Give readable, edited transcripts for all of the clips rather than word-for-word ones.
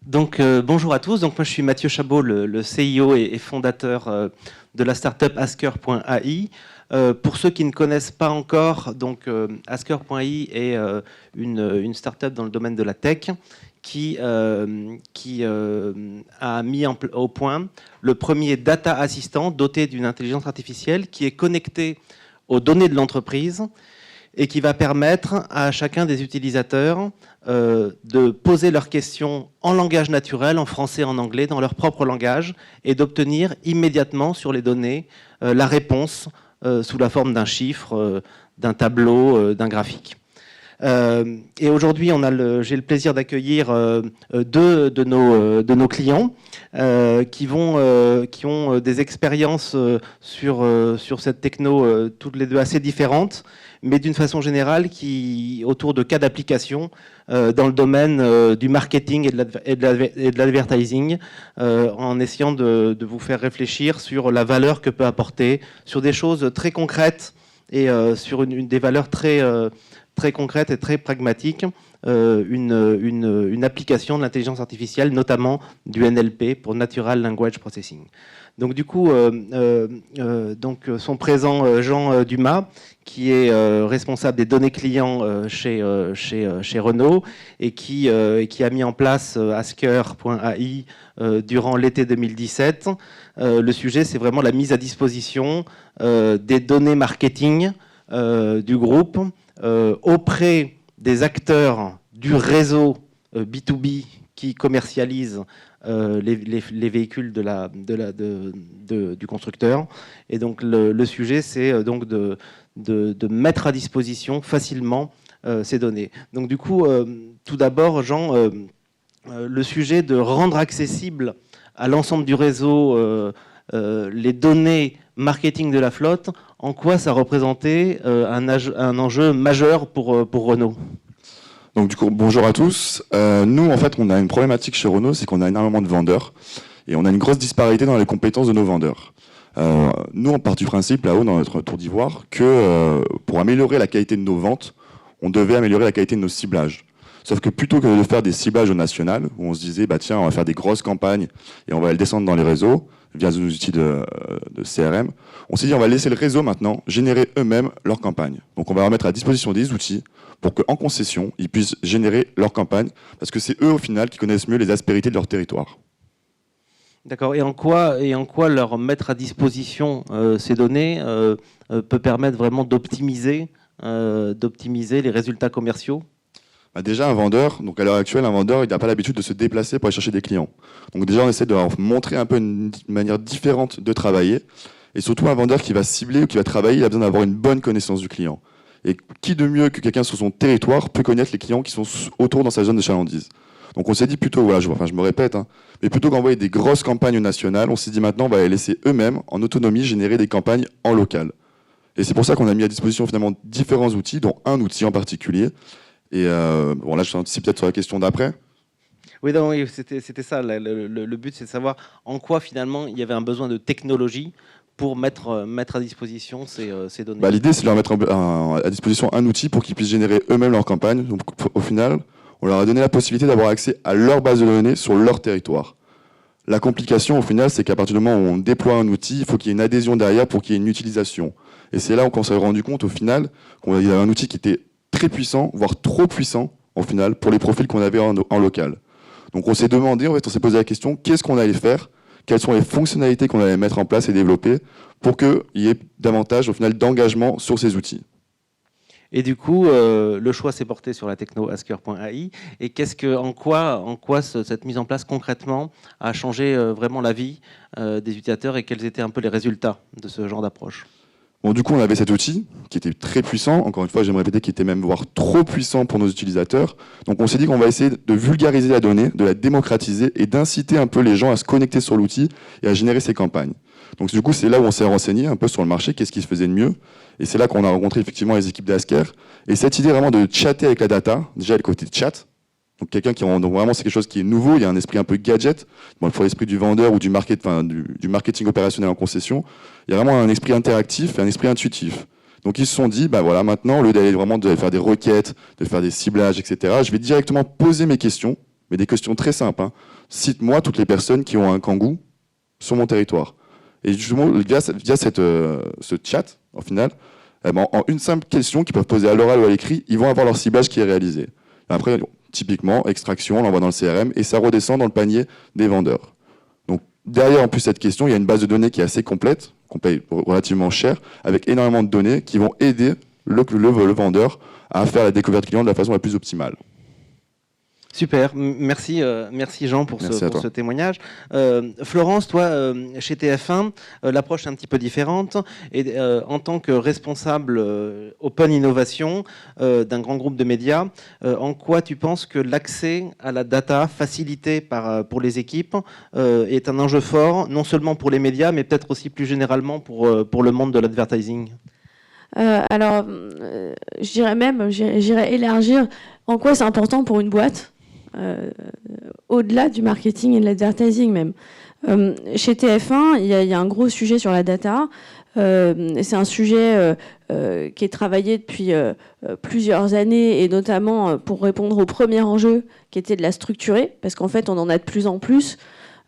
Donc, bonjour à tous. Donc, moi, je suis Mathieu Chabot, le CIO et fondateur de la startup Asker.ai. Pour ceux qui ne connaissent pas encore, donc Asker.ai est une startup dans le domaine de la tech qui a mis au point le premier data assistant doté d'une intelligence artificielle qui est connecté aux données de l'entreprise et qui va permettre à chacun des utilisateurs de poser leurs questions en langage naturel, en français, en anglais, dans leur propre langage, et d'obtenir immédiatement sur les données la réponse sous la forme d'un chiffre, d'un tableau, d'un graphique. Et aujourd'hui, j'ai le plaisir d'accueillir deux de nos clients qui ont des expériences sur cette techno, toutes les deux assez différentes, mais d'une façon générale autour de cas d'application dans le domaine du marketing et de l'advertising, en essayant de vous faire réfléchir sur la valeur que peut apporter, sur des choses très concrètes et sur des valeurs très concrètes et très pragmatiques, une application de l'intelligence artificielle, notamment du NLP pour Natural Language Processing. Donc du coup, sont présents Jean Dumas, qui est responsable des données clients chez Renault et qui a mis en place Asker.ai durant l'été 2017. Le sujet, c'est vraiment la mise à disposition des données marketing du groupe auprès des acteurs du réseau B2B qui commercialisent les véhicules du constructeur. Et donc le sujet, c'est donc de mettre à disposition facilement ces données. Donc du coup, tout d'abord, Jean, le sujet de rendre accessible à l'ensemble du réseau les données marketing de la flotte, en quoi ça représentait un enjeu majeur pour Renault? Donc du coup, bonjour à tous. Nous, en fait, on a une problématique chez Renault, c'est qu'on a énormément de vendeurs et on a une grosse disparité dans les compétences de nos vendeurs. Nous, on part du principe, là-haut, dans notre tour d'ivoire, que pour améliorer la qualité de nos ventes, on devait améliorer la qualité de nos ciblages. Sauf que plutôt que de faire des ciblages au national, où on se disait, bah tiens, on va faire des grosses campagnes et on va le descendre dans les réseaux via nos outils de CRM, on s'est dit, on va laisser le réseau maintenant générer eux-mêmes leurs campagnes. Donc on va leur mettre à disposition des outils pour qu'en concession, ils puissent générer leur campagne, parce que c'est eux, au final, qui connaissent mieux les aspérités de leur territoire. D'accord. Et en quoi leur mettre à disposition ces données peut permettre vraiment d'optimiser les résultats commerciaux? Bah déjà, un vendeur, donc à l'heure actuelle, un vendeur, il n'a pas l'habitude de se déplacer pour aller chercher des clients. Donc déjà, on essaie de leur montrer un peu une manière différente de travailler. Et surtout, un vendeur qui va cibler ou qui va travailler, il a besoin d'avoir une bonne connaissance du client. Et qui de mieux que quelqu'un sur son territoire peut connaître les clients qui sont autour dans sa zone de chalandise. Donc on s'est dit plutôt, voilà, je me répète, mais plutôt qu'envoyer des grosses campagnes nationales, on s'est dit maintenant, on va les laisser eux-mêmes, en autonomie, générer des campagnes en local. Et c'est pour ça qu'on a mis à disposition finalement différents outils, dont un outil en particulier. Et bon, là, je suis peut-être sur la question d'après. Oui, non, oui, c'était ça. Le but, c'est de savoir en quoi finalement il y avait un besoin de technologie pour mettre à disposition ces données. Bah, l'idée, c'est de leur mettre à disposition un outil pour qu'ils puissent générer eux-mêmes leur campagne. Donc, au final, on leur a donné la possibilité d'avoir accès à leur base de données sur leur territoire. La complication, au final, c'est qu'à partir du moment où on déploie un outil, il faut qu'il y ait une adhésion derrière pour qu'il y ait une utilisation. Et c'est là qu'on s'est rendu compte, au final, qu'on avait un outil qui était très puissant, voire trop puissant, au final, pour les profils qu'on avait en local. Donc on s'est demandé, en fait, on s'est posé la question, qu'est-ce qu'on allait faire? Quelles sont les fonctionnalités qu'on allait mettre en place et développer pour qu'il y ait davantage, au final, d'engagement sur ces outils? Et du coup, le choix s'est porté sur la techno Asker.ai. Et en quoi cette mise en place concrètement a changé vraiment la vie des utilisateurs et quels étaient un peu les résultats de ce genre d'approche? Bon, du coup, on avait cet outil qui était très puissant. Encore une fois, j'aimerais répéter qu'il était même voire trop puissant pour nos utilisateurs. Donc, on s'est dit qu'on va essayer de vulgariser la donnée, de la démocratiser et d'inciter un peu les gens à se connecter sur l'outil et à générer ces campagnes. Donc, du coup, c'est là où on s'est renseigné un peu sur le marché, qu'est-ce qui se faisait de mieux. Et c'est là qu'on a rencontré effectivement les équipes d'Asker. Et cette idée vraiment de chatter avec la data, déjà le côté de chat. Donc, donc vraiment, c'est quelque chose qui est nouveau. Il y a un esprit un peu gadget. Bon, pour l'esprit du vendeur ou du marketing opérationnel en concession, il y a vraiment un esprit interactif et un esprit intuitif. Donc ils se sont dit, bah voilà, maintenant, au lieu d'aller vraiment faire des requêtes, de faire des ciblages, etc., je vais directement poser mes questions mais des questions très simples. Hein. Cite-moi toutes les personnes qui ont un Kangoo sur mon territoire. Et justement, via ce chat, au final, en une simple question qu'ils peuvent poser à l'oral ou à l'écrit, ils vont avoir leur ciblage qui est réalisé. Et après, typiquement, extraction, on l'envoie dans le CRM et ça redescend dans le panier des vendeurs. Donc derrière, en plus, cette question, il y a une base de données qui est assez complète, qu'on paye relativement cher, avec énormément de données qui vont aider le vendeur à faire la découverte client de la façon la plus optimale. Super, merci Jean pour ce témoignage. Florence, toi, chez TF1, l'approche est un petit peu différente. Et en tant que responsable Open Innovation d'un grand groupe de médias, en quoi tu penses que l'accès à la data facilité pour les équipes est un enjeu fort, non seulement pour les médias, mais peut-être aussi plus généralement pour le monde de l'advertising? Alors, j'irais élargir en quoi c'est important pour une boîte. Au-delà du marketing et de l'advertising même. Chez TF1, il y a un gros sujet sur la data. C'est un sujet qui est travaillé depuis plusieurs années, et notamment pour répondre au premier enjeu qui était de la structurer, parce qu'en fait on en a de plus en plus.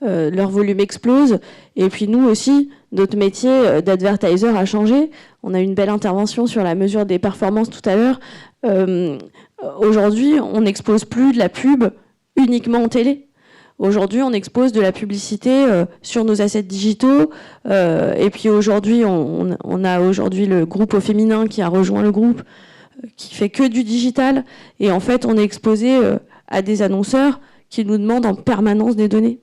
Leur volume explose, et puis nous aussi, notre métier d'advertiser a changé. On a eu une belle intervention sur la mesure des performances tout à l'heure. Aujourd'hui, on n'expose plus de la pub uniquement en télé. Aujourd'hui, on expose de la publicité sur nos assets digitaux. Et puis aujourd'hui, on a aujourd'hui le groupe au féminin qui a rejoint le groupe, qui fait que du digital. Et en fait, on est exposé à des annonceurs qui nous demandent en permanence des données.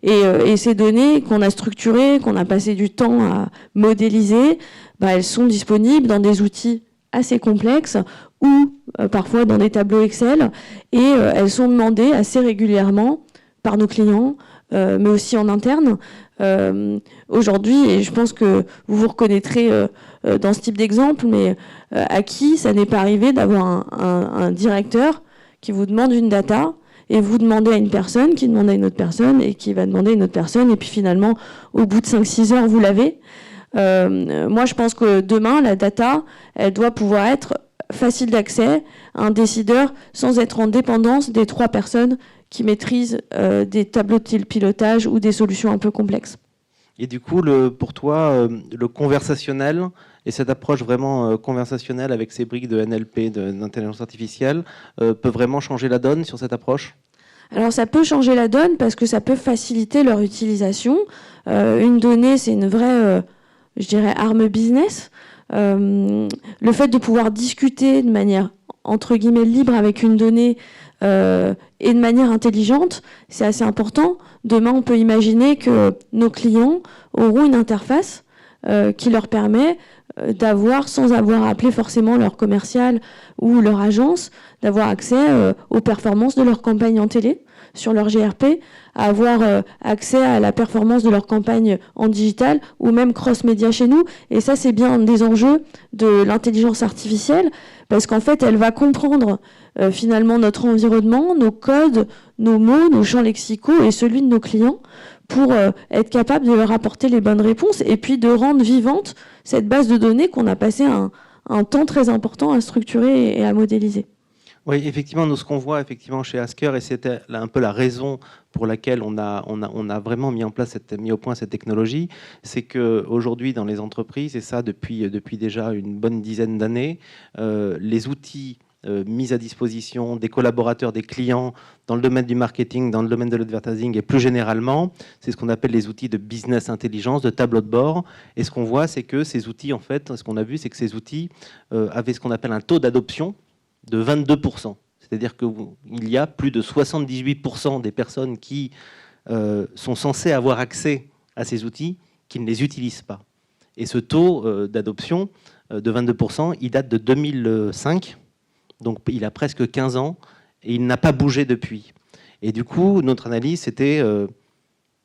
Et ces données qu'on a structurées, qu'on a passé du temps à modéliser, elles sont disponibles dans des outils assez complexes ou parfois dans des tableaux Excel, et elles sont demandées assez régulièrement par nos clients, mais aussi en interne. Aujourd'hui, et je pense que vous vous reconnaîtrez dans ce type d'exemple, mais à qui ça n'est pas arrivé d'avoir un directeur qui vous demande une data, et vous demandez à une personne, qui demande à une autre personne, et qui va demander à une autre personne, et puis finalement, au bout de 5-6 heures, vous l'avez. Moi, je pense que demain, la data, elle doit pouvoir être facile d'accès à un décideur sans être en dépendance des 3 personnes qui maîtrisent des tableaux de pilotage ou des solutions un peu complexes. Et du coup, pour toi, le conversationnel et cette approche vraiment conversationnelle avec ces briques de NLP, d'intelligence artificielle, peut vraiment changer la donne sur cette approche ? Alors ça peut changer la donne parce que ça peut faciliter leur utilisation. Une donnée, c'est une vraie, je dirais, arme business. Le fait de pouvoir discuter de manière, entre guillemets, libre avec une donnée et de manière intelligente, c'est assez important. Demain, on peut imaginer que nos clients auront une interface qui leur permet d'avoir, sans avoir à appeler forcément leur commercial ou leur agence, d'avoir accès aux performances de leur campagne en télé sur leur GRP, à avoir accès à la performance de leur campagne en digital ou même cross-média chez nous. Et ça, c'est bien un des enjeux de l'intelligence artificielle, parce qu'en fait, elle va comprendre finalement notre environnement, nos codes, nos mots, nos champs lexicaux et celui de nos clients, pour être capable de leur apporter les bonnes réponses et puis de rendre vivante cette base de données qu'on a passé un temps très important à structurer et à modéliser. Oui, effectivement, nous, ce qu'on voit effectivement chez Asker, et c'était un peu la raison pour laquelle on a vraiment mis au point cette technologie, c'est qu'aujourd'hui, dans les entreprises, et ça depuis déjà une bonne dizaine d'années, les outils mis à disposition des collaborateurs, des clients dans le domaine du marketing, dans le domaine de l'advertising et plus généralement, c'est ce qu'on appelle les outils de business intelligence, de tableau de bord. Et ce qu'on voit, c'est que ces outils, en fait, ce qu'on a vu, c'est que ces outils avaient ce qu'on appelle un taux d'adoption de 22%. C'est-à-dire qu'il y a plus de 78% des personnes qui sont censées avoir accès à ces outils qui ne les utilisent pas. Et ce taux d'adoption de 22%, il date de 2005. Donc il a presque 15 ans et il n'a pas bougé depuis. Et du coup, notre analyse, c'était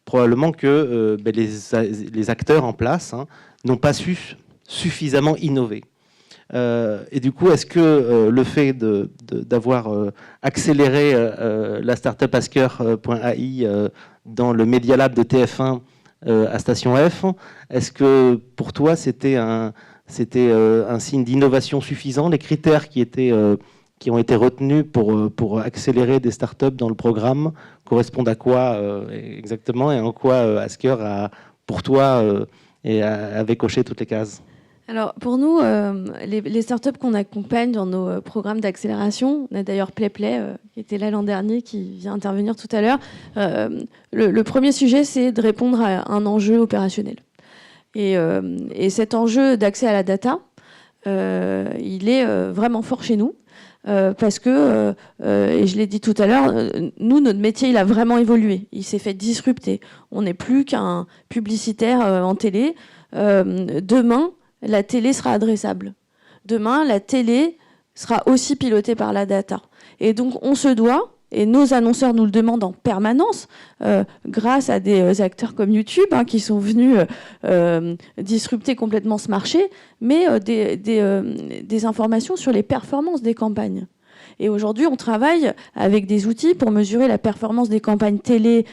probablement que les acteurs en place n'ont pas su suffisamment innover. Et du coup, est-ce que le fait d'avoir accéléré la startup Asker.ai dans le Media Lab de TF1 à Station F, est-ce que pour toi c'était un signe d'innovation suffisant? Les critères qui qui ont été retenues pour accélérer des startups dans le programme correspondent à quoi exactement, et en quoi Asker a, pour toi, avait coché toutes les cases? Alors pour nous, les startups qu'on accompagne dans nos programmes d'accélération, on a d'ailleurs PlayPlay qui était là l'an dernier, qui vient intervenir tout à l'heure. Le premier sujet, c'est de répondre à un enjeu opérationnel. Et cet enjeu d'accès à la data, il est vraiment fort chez nous. Parce que, et je l'ai dit tout à l'heure, nous, notre métier, il a vraiment évolué. Il s'est fait disrupter. On n'est plus qu'un publicitaire en télé. Demain, la télé sera adressable. Demain, la télé sera aussi pilotée par la data. Et donc, on se doit, et nos annonceurs nous le demandent en permanence, grâce à des acteurs comme YouTube, qui sont venus disrupter complètement ce marché, mais des informations sur les performances des campagnes. Et aujourd'hui, on travaille avec des outils pour mesurer la performance des campagnes télé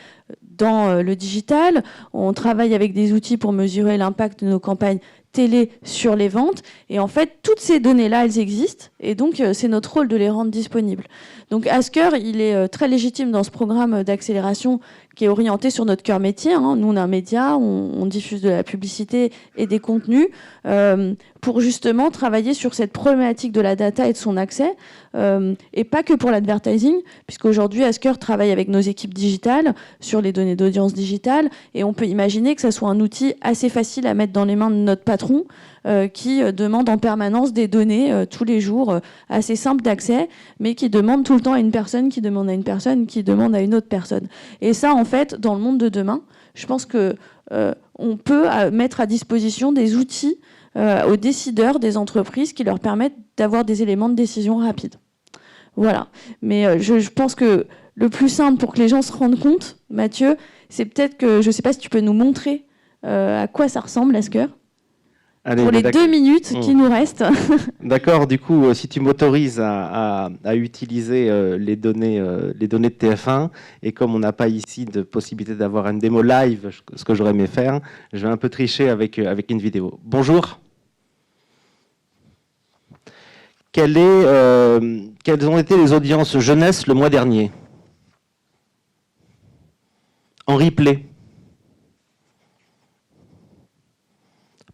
dans le digital. On travaille avec des outils pour mesurer l'impact de nos campagnes télé sur les ventes. Et en fait, toutes ces données-là, elles existent. Et donc, c'est notre rôle de les rendre disponibles. Donc, Asker, il est très légitime dans ce programme d'accélération qui est orienté sur notre cœur métier. Nous, on a un média, on diffuse de la publicité et des contenus pour justement travailler sur cette problématique de la data et de son accès. Et pas que pour l'advertising, puisqu'aujourd'hui, Asker travaille avec nos équipes digitales sur les données d'audience digitale. Et on peut imaginer que ça soit un outil assez facile à mettre dans les mains de notre patron qui demande en permanence des données tous les jours assez simples d'accès, mais qui demande tout le temps à une personne, qui demande à une personne, qui demande à une autre personne. Et ça, en fait, dans le monde de demain, je pense que on peut mettre à disposition des outils aux décideurs des entreprises qui leur permettent d'avoir des éléments de décision rapides. Voilà. Mais je pense que le plus simple pour que les gens se rendent compte, Mathieu, c'est peut-être que, je ne sais pas si tu peux nous montrer à quoi ça ressemble, Asker. Allez, pour les 2 minutes qui nous restent. D'accord, du coup, si tu m'autorises à utiliser les données de TF1, et comme on n'a pas ici de possibilité d'avoir une démo live, ce que j'aurais aimé faire, je vais un peu tricher avec une vidéo. Bonjour. Quelles ont été les audiences jeunesse le mois dernier? En replay.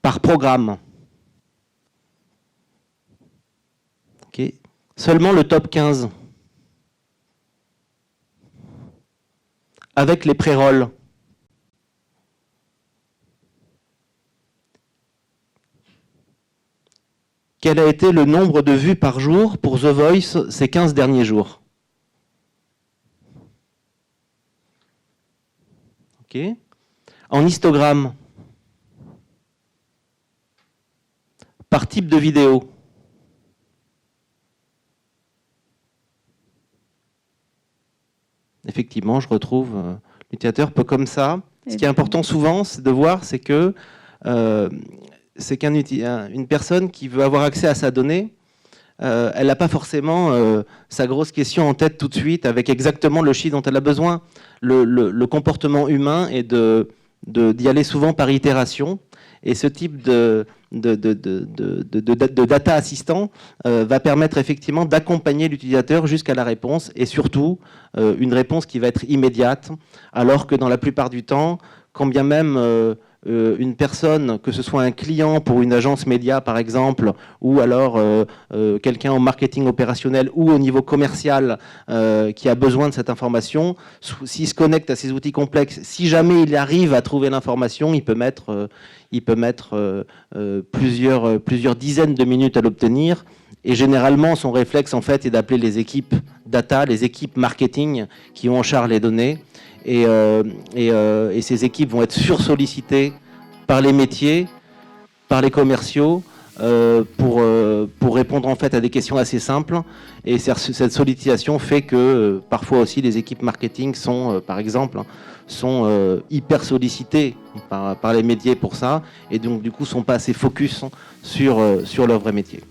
Par programme. Okay. Seulement le top 15. Avec les pré-rolls. Quel a été le nombre de vues par jour pour The Voice ces 15 derniers jours? Okay. En histogramme. Par type de vidéo. Effectivement, je retrouve l'utilisateur peu comme ça. Ce qui est important souvent, c'est de voir, c'est que c'est qu'une personne qui veut avoir accès à sa donnée, elle n'a pas forcément sa grosse question en tête tout de suite avec exactement le chiffre dont elle a besoin. Le comportement humain est d'y aller souvent par itération. Et ce type de data assistant va permettre effectivement d'accompagner l'utilisateur jusqu'à la réponse, et surtout une réponse qui va être immédiate, alors que dans la plupart du temps, quand bien même une personne, que ce soit un client pour une agence média par exemple, ou alors quelqu'un en marketing opérationnel ou au niveau commercial qui a besoin de cette information, s'il se connecte à ces outils complexes, si jamais il arrive à trouver l'information, il peut mettre plusieurs dizaines de minutes à l'obtenir. Et généralement, son réflexe en fait est d'appeler les équipes data, les équipes marketing qui ont en charge les données. Et ces équipes vont être sursollicitées par les métiers, par les commerciaux, pour répondre en fait à des questions assez simples. Et cette sollicitation fait que parfois aussi les équipes marketing sont, par exemple, hyper sollicitées par les métiers pour ça, et donc du coup sont pas assez focus sur leur vrai métier.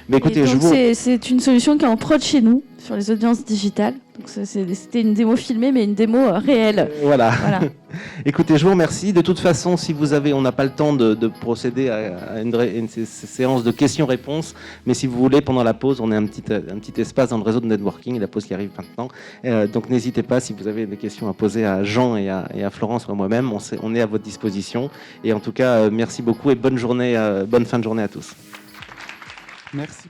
Mais écoutez, donc c'est une solution qui est en prod chez nous, sur les audiences digitales. Donc c'était une démo filmée, mais une démo réelle. Voilà. Voilà. Écoutez, je vous remercie. De toute façon, si vous avez, on n'a pas le temps de procéder à une séance de questions-réponses, mais si vous voulez, pendant la pause, on a un petit espace dans le réseau de networking, la pause qui arrive maintenant. Donc n'hésitez pas, si vous avez des questions à poser à Jean et à Florence ou à moi-même, on est à votre disposition. Et en tout cas, merci beaucoup et bonne fin de journée à tous. Merci.